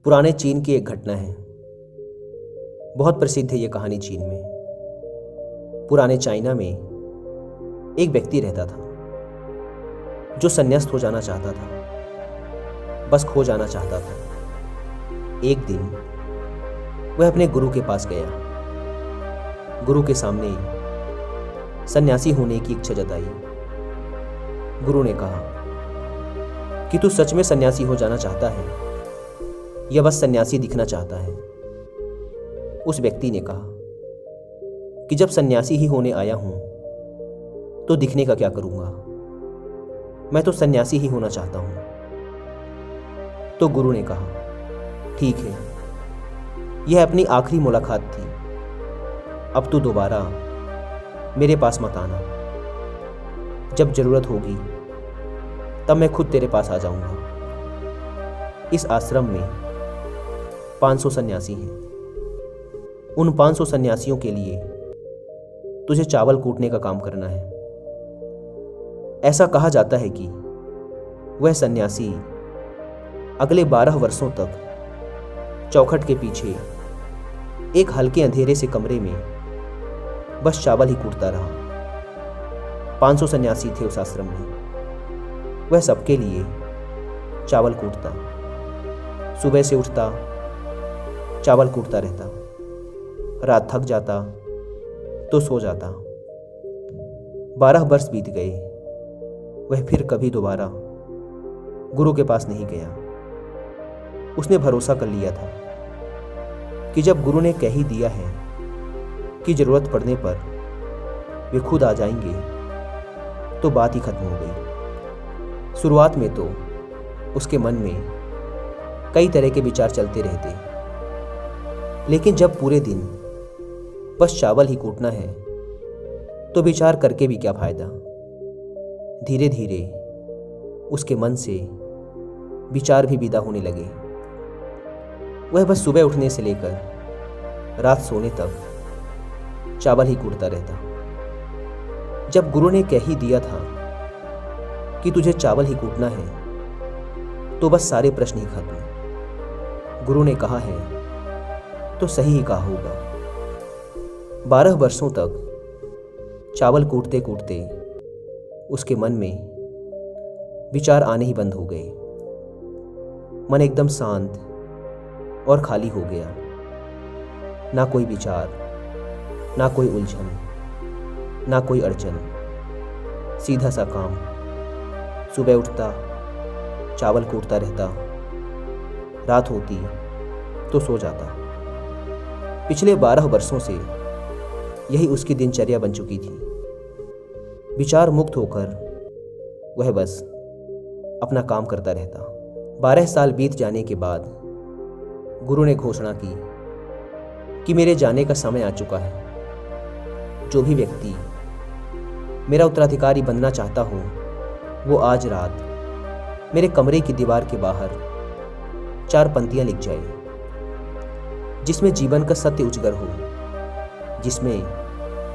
पुराने चीन की एक घटना है। बहुत प्रसिद्ध है ये कहानी चीन में। पुराने चाइना में एक व्यक्ति रहता था जो संन्यास्त हो जाना चाहता था, बस खो जाना चाहता था। एक दिन वह अपने गुरु के पास गया। गुरु के सामने सन्यासी होने की इच्छा जताई। गुरु ने कहा कि तू सच में सन्यासी हो जाना चाहता है या बस सन्यासी दिखना चाहता है? उस व्यक्ति ने कहा कि जब सन्यासी ही होने आया हूं तो दिखने का क्या करूंगा, मैं तो सन्यासी ही होना चाहता हूं। तो गुरु ने कहा ठीक है, यह अपनी आखिरी मुलाकात थी, अब तू दोबारा मेरे पास मत आना। जब जरूरत होगी तब मैं खुद तेरे पास आ जाऊंगा। इस आश्रम में 500 सन्यासी हैं। उन 500 सन्यासियों के लिए तुझे चावल कूटने का काम करना है। ऐसा कहा जाता है कि वह सन्यासी अगले 12 वर्षों तक चौखट के पीछे एक हल्के अंधेरे से कमरे में बस चावल ही कूटता रहा। 500 सन्यासी थे उस आश्रम में। वह सबके लिए चावल कूटता, सुबह से उठता, चावल कूटता रहता, रात थक जाता तो सो जाता। 12 वर्ष बीत गए। वह फिर कभी दोबारा गुरु के पास नहीं गया। उसने भरोसा कर लिया था कि जब गुरु ने कह ही दिया है कि जरूरत पड़ने पर वे खुद आ जाएंगे तो बात ही खत्म हो गई। शुरुआत में तो उसके मन में कई तरह के विचार चलते रहते, लेकिन जब पूरे दिन बस चावल ही कूटना है तो विचार करके भी क्या फायदा। धीरे धीरे उसके मन से विचार भी विदा होने लगे। वह बस सुबह उठने से लेकर रात सोने तक चावल ही कूटता रहता। जब गुरु ने कह ही दिया था कि तुझे चावल ही कूटना है तो बस सारे प्रश्न ही खत्म। गुरु ने कहा है तो सही ही कहा होगा। 12 वर्षों तक चावल कूटते कूटते उसके मन में विचार आने ही बंद हो गए। मन एकदम शांत और खाली हो गया। ना कोई विचार, ना कोई उलझन, ना कोई अड़चन। सीधा सा काम। सुबह उठता, चावल कूटता रहता, रात होती तो सो जाता। पिछले 12 वर्षों से यही उसकी दिनचर्या बन चुकी थी। विचार मुक्त होकर वह बस अपना काम करता रहता। 12 साल बीत जाने के बाद गुरु ने घोषणा की कि मेरे जाने का समय आ चुका है। जो भी व्यक्ति मेरा उत्तराधिकारी बनना चाहता हो वो आज रात मेरे कमरे की दीवार के बाहर 4 पंक्तियां लिख जाए, जिसमें जीवन का सत्य उजागर हो, जिसमें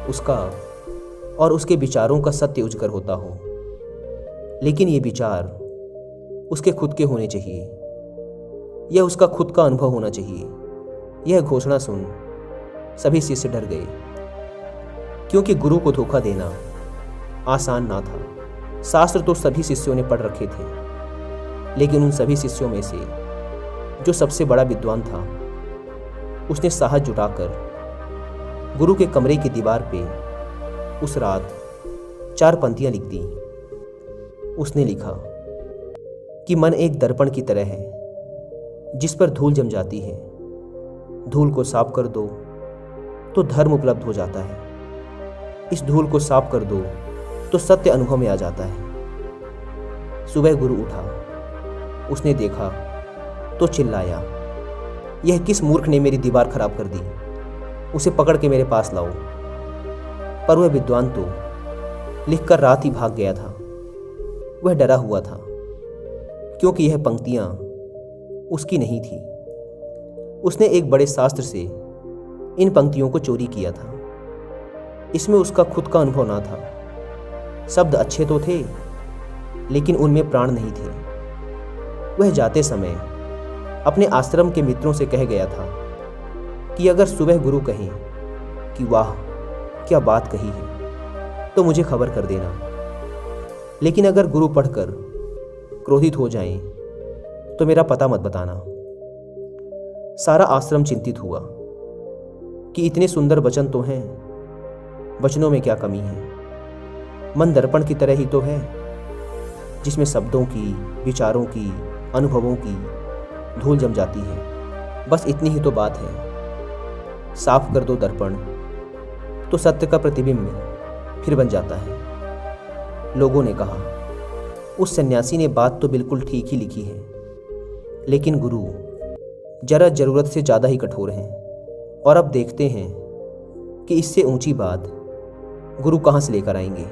उसका और उसके विचारों का सत्य उजागर होता हो। लेकिन ये विचार उसके खुद के होने चाहिए, यह उसका खुद का अनुभव होना चाहिए। यह घोषणा सुन सभी शिष्य डर गए, क्योंकि गुरु को धोखा देना आसान ना था। शास्त्र तो सभी शिष्यों ने पढ़ रखे थे, लेकिन उन सभी शिष्यों में से जो सबसे बड़ा विद्वान था उसने साहस जुटाकर गुरु के कमरे की दीवार पे उस रात 4 पंक्तियां लिख दी। उसने लिखा कि मन एक दर्पण की तरह है जिस पर धूल जम जाती है। धूल को साफ कर दो तो धर्म उपलब्ध हो जाता है। इस धूल को साफ कर दो तो सत्य अनुभव में आ जाता है। सुबह गुरु उठा, उसने देखा तो चिल्लाया, यह किस मूर्ख ने मेरी दीवार खराब कर दी, उसे पकड़ के मेरे पास लाओ। पर वह विद्वान तो लिखकर रात ही भाग गया था। वह डरा हुआ था, क्योंकि यह पंक्तियां उसकी नहीं थी। उसने एक बड़े शास्त्र से इन पंक्तियों को चोरी किया था। इसमें उसका खुद का अनुभव ना था। शब्द अच्छे तो थे, लेकिन उनमें प्राण नहीं थे। वह जाते समय अपने आश्रम के मित्रों से कह गया था कि अगर सुबह गुरु कहें कि वाह क्या बात कही है तो मुझे खबर कर देना, लेकिन अगर गुरु पढ़कर क्रोधित हो जाएं तो मेरा पता मत बताना। सारा आश्रम चिंतित हुआ कि इतने सुंदर वचन तो हैं, वचनों में क्या कमी है। मन दर्पण की तरह ही तो है, जिसमें शब्दों की, विचारों की, अनुभवों की धूल जम जाती है। बस इतनी ही तो बात है। साफ कर दो दर्पण तो सत्य का प्रतिबिंब फिर बन जाता है। लोगों ने कहा, उस सन्यासी ने बात तो बिल्कुल ठीक ही लिखी है, लेकिन गुरु जरा जरूरत से ज़्यादा ही कठोर हैं। और अब देखते हैं कि इससे ऊंची बात गुरु कहाँ से लेकर आएंगे।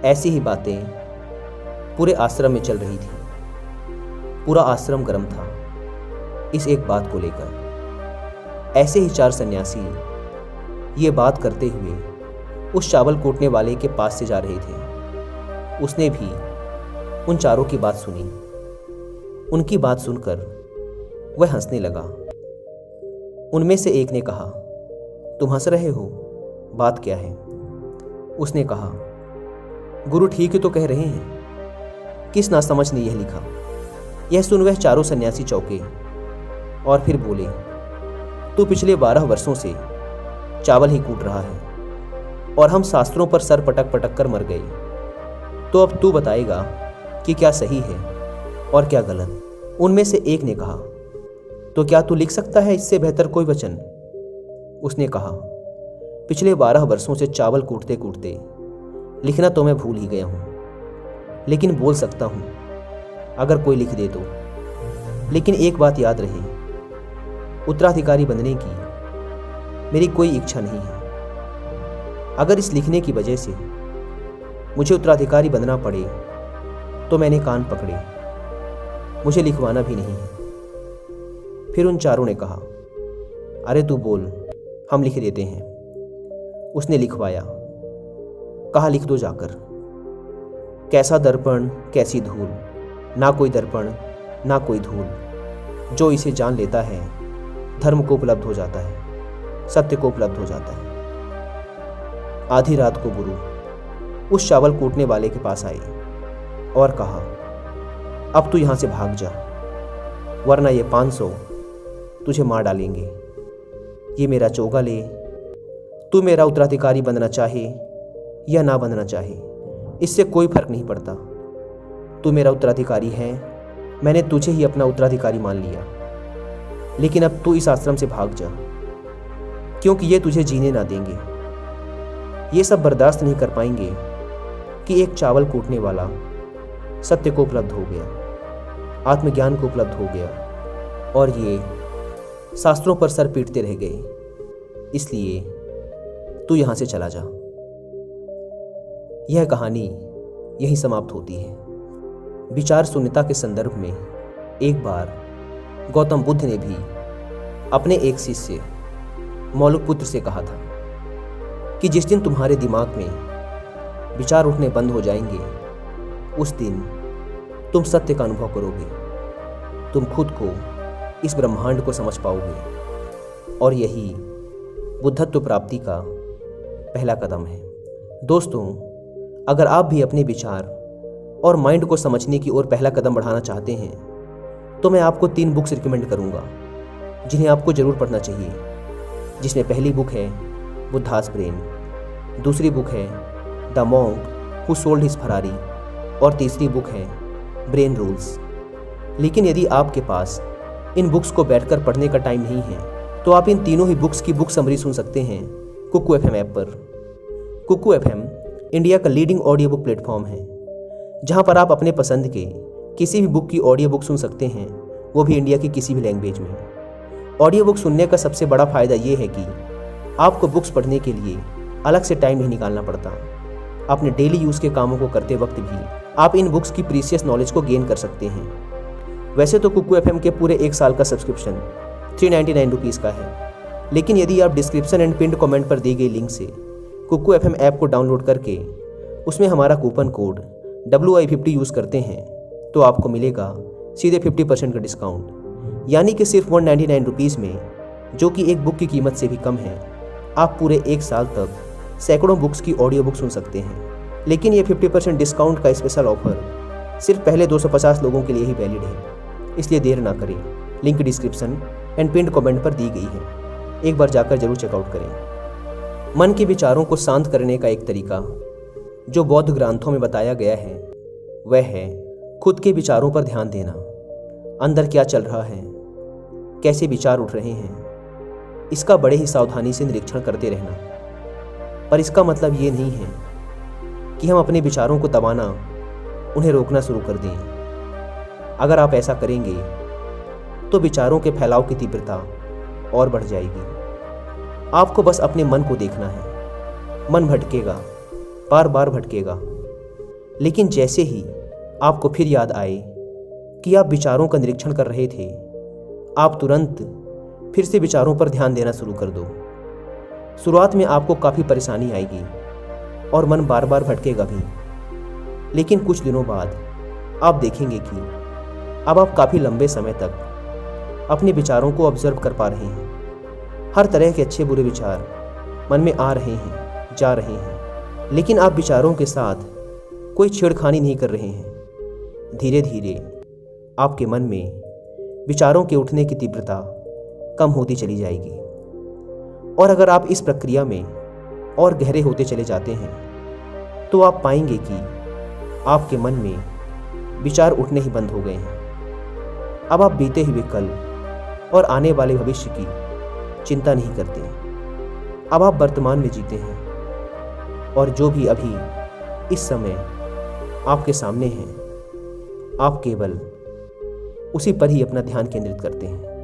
ऐसी ही बातें पूरे आश्रम में चल रही थी। पूरा आश्रम गर्म था इस एक बात को लेकर। ऐसे ही 4 सन्यासी ये बात करते हुए उस चावल कूटने वाले के पास से जा रहे थे। उसने भी उन चारों की बात सुनी। उनकी बात सुनकर वह हंसने लगा। उनमें से एक ने कहा, तुम हंस रहे हो, बात क्या है? उसने कहा, गुरु ठीक ही तो कह रहे हैं, किस नासमझ ने यह लिखा। यह सुन वह चारों सन्यासी चौंके और फिर बोले, तू पिछले 12 वर्षों से चावल ही कूट रहा है और हम शास्त्रों पर सर पटक पटक कर मर गए, तो अब तू बताएगा कि क्या सही है और क्या गलत। उनमें से एक ने कहा, तो क्या तू लिख सकता है इससे बेहतर कोई वचन? उसने कहा, पिछले 12 वर्षों से चावल कूटते कूटते लिखना तो मैं भूल ही गया हूँ, लेकिन बोल सकता हूँ अगर कोई लिख दे तो। लेकिन एक बात याद रहे, उत्तराधिकारी बनने की मेरी कोई इच्छा नहीं है। अगर इस लिखने की वजह से मुझे उत्तराधिकारी बनना पड़े तो मैंने कान पकड़े, मुझे लिखवाना भी नहीं है। फिर उन चारों ने कहा, अरे तू बोल, हम लिख देते हैं। उसने लिखवाया। कहा, लिख दो जाकर। कैसा दर्पण कैसी धूल, ना कोई दर्पण ना कोई धूल, जो इसे जान लेता है धर्म को उपलब्ध हो जाता है, सत्य को उपलब्ध हो जाता है। आधी रात को गुरु उस चावल कूटने वाले के पास आए और कहा, अब तू यहां से भाग जा, वरना ये 500 तुझे मार डालेंगे। ये मेरा चोगा ले, तू मेरा उत्तराधिकारी बनना चाहे या ना बनना चाहे, इससे कोई फर्क नहीं पड़ता। तू मेरा उत्तराधिकारी है, मैंने तुझे ही अपना उत्तराधिकारी मान लिया। लेकिन अब तू इस आश्रम से भाग जा, क्योंकि ये तुझे जीने ना देंगे। ये सब बर्दाश्त नहीं कर पाएंगे कि एक चावल कूटने वाला सत्य को उपलब्ध हो गया, आत्मज्ञान को उपलब्ध हो गया, और ये शास्त्रों पर सर पीटते रह गए। इसलिए तू यहां से चला जा। यह कहानी यहीं समाप्त होती है। विचार शून्यता के संदर्भ में एक बार गौतम बुद्ध ने भी अपने एक शिष्य मौलिकपुत्र से कहा था कि जिस दिन तुम्हारे दिमाग में विचार उठने बंद हो जाएंगे, उस दिन तुम सत्य का अनुभव करोगे, तुम खुद को, इस ब्रह्मांड को समझ पाओगे, और यही बुद्धत्व प्राप्ति का पहला कदम है। दोस्तों, अगर आप भी अपने विचार और माइंड को समझने की ओर पहला कदम बढ़ाना चाहते हैं तो मैं आपको 3 बुक्स रिकमेंड करूंगा जिन्हें आपको जरूर पढ़ना चाहिए। जिसमें पहली बुक है बुद्धास ब्रेन, दूसरी बुक है the monk who sold his Ferrari, और तीसरी बुक है ब्रेन रूल्स। लेकिन यदि आपके पास इन बुक्स को बैठकर पढ़ने का टाइम नहीं है तो आप इन तीनों ही बुक्स की बुक समरी सुन सकते हैं कुकू FM ऐप पर। कुकू FM इंडिया का लीडिंग ऑडियो बुक प्लेटफॉर्म है, जहां पर आप अपने पसंद के किसी भी बुक की ऑडियो बुक सुन सकते हैं, वो भी इंडिया की किसी भी लैंग्वेज में। ऑडियो बुक सुनने का सबसे बड़ा फ़ायदा ये है कि आपको बुक्स पढ़ने के लिए अलग से टाइम नहीं निकालना पड़ता। अपने डेली यूज़ के कामों को करते वक्त भी आप इन बुक्स की प्रीशियस नॉलेज को गेन कर सकते हैं। वैसे तो कुकू FM के पूरे 1 साल का सब्सक्रिप्शन 399 रुपीज़ का है, लेकिन यदि आप डिस्क्रिप्शन एंड पिन्ड कमेंट पर दी गई लिंक से कुकू FM ऐप को डाउनलोड करके उसमें हमारा कूपन कोड WI50 यूज़ करते हैं तो आपको मिलेगा सीधे 50% का डिस्काउंट। यानी कि सिर्फ 199 रुपीज़ में, जो कि एक बुक की कीमत से भी कम है, आप पूरे 1 साल तक सैकड़ों बुक्स की ऑडियो बुक सुन सकते हैं। लेकिन ये 50% डिस्काउंट का स्पेशल ऑफर सिर्फ पहले 250 लोगों के लिए ही वैलिड है, इसलिए देर ना करें। Link description and pinned comment पर दी गई है, एक बार जाकर जरूर चेकआउट करें। मन के विचारों को शांत करने का एक तरीका जो बौद्ध ग्रंथों में बताया गया है वह है खुद के विचारों पर ध्यान देना। अंदर क्या चल रहा है, कैसे विचार उठ रहे हैं, इसका बड़े ही सावधानी से निरीक्षण करते रहना। पर इसका मतलब ये नहीं है कि हम अपने विचारों को दबाना, उन्हें रोकना शुरू कर दें। अगर आप ऐसा करेंगे तो विचारों के फैलाव की तीव्रता और बढ़ जाएगी। आपको बस अपने मन को देखना है। मन भटकेगा, बार बार भटकेगा, लेकिन जैसे ही आपको फिर याद आए कि आप विचारों का निरीक्षण कर रहे थे, आप तुरंत फिर से विचारों पर ध्यान देना शुरू कर दो। शुरुआत में आपको काफ़ी परेशानी आएगी और मन बार बार भटकेगा भी, लेकिन कुछ दिनों बाद आप देखेंगे कि अब आप काफ़ी लंबे समय तक अपने विचारों को ऑब्जर्व कर पा रहे हैं। हर तरह के अच्छे बुरे विचार मन में आ रहे हैं, जा रहे हैं, लेकिन आप विचारों के साथ कोई छेड़खानी नहीं कर रहे हैं। धीरे धीरे आपके मन में विचारों के उठने की तीव्रता कम होती चली जाएगी, और अगर आप इस प्रक्रिया में और गहरे होते चले जाते हैं तो आप पाएंगे कि आपके मन में विचार उठने ही बंद हो गए हैं। अब आप बीते हुए कल और आने वाले भविष्य की चिंता नहीं करते। अब आप वर्तमान में जीते हैं, और जो भी अभी इस समय आपके सामने है, आप केवल उसी पर ही अपना ध्यान केंद्रित करते हैं।